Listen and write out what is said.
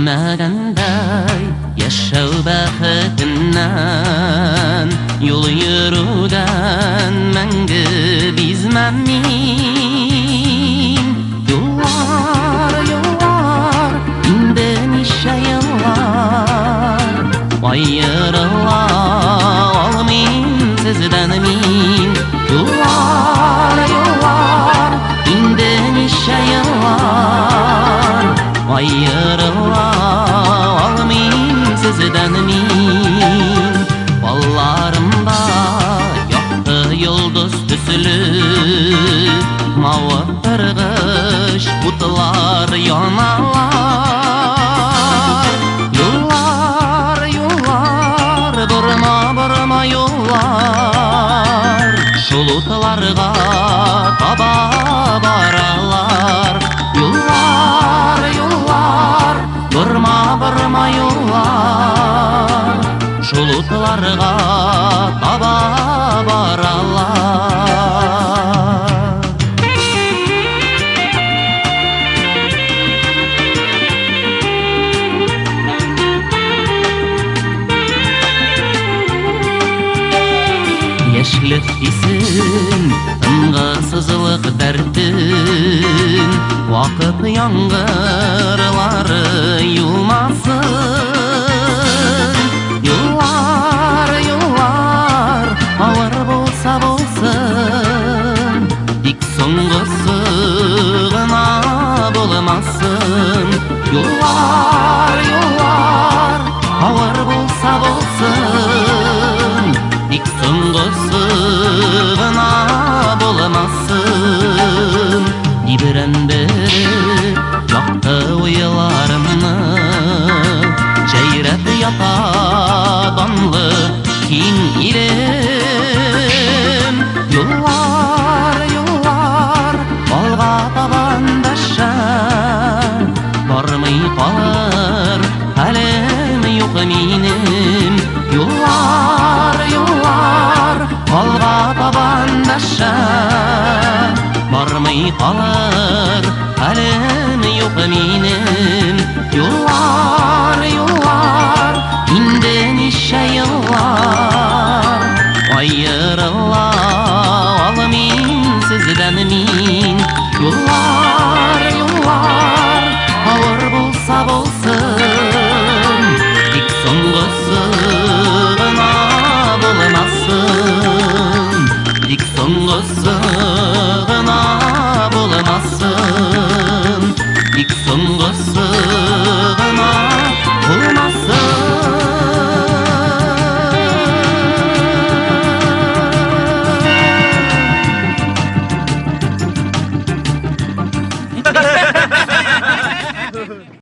Bilmagандай yaşav baxtinden, yol yürüden мәңгі bizmen min. Yollar, indi nice yıllar, ayrıla almayım sizden min. Yollar, indi nice yıllar, ayrıla almayım sizden min. Ballarımda yaktı yıldız tüsülü, mavı pırgış butlar yanalar. Yollar, burma yollar, şulutlarga taba baralar. Yollar, burma yollar, şulutlarga taba baralar. Yaşlık isin, tıngısızlık dertin, vakıt yangırları yumasın. Yollar, ağır bolsa bolsun, dik soңгысы gına bolmasın. Yollar, ağır bolsa bolsun, dik soңгысы gına bolmasın. Biren-biri yaktı uyularımı, ceyrep yata danlı kin ilim. Yollar, balga tabandaşa, barmay kalır halim yok minim. Yollar, balga tabandaşa, barmay kalır halim yok minim. Yollar, indi nice yıllar, ayrıla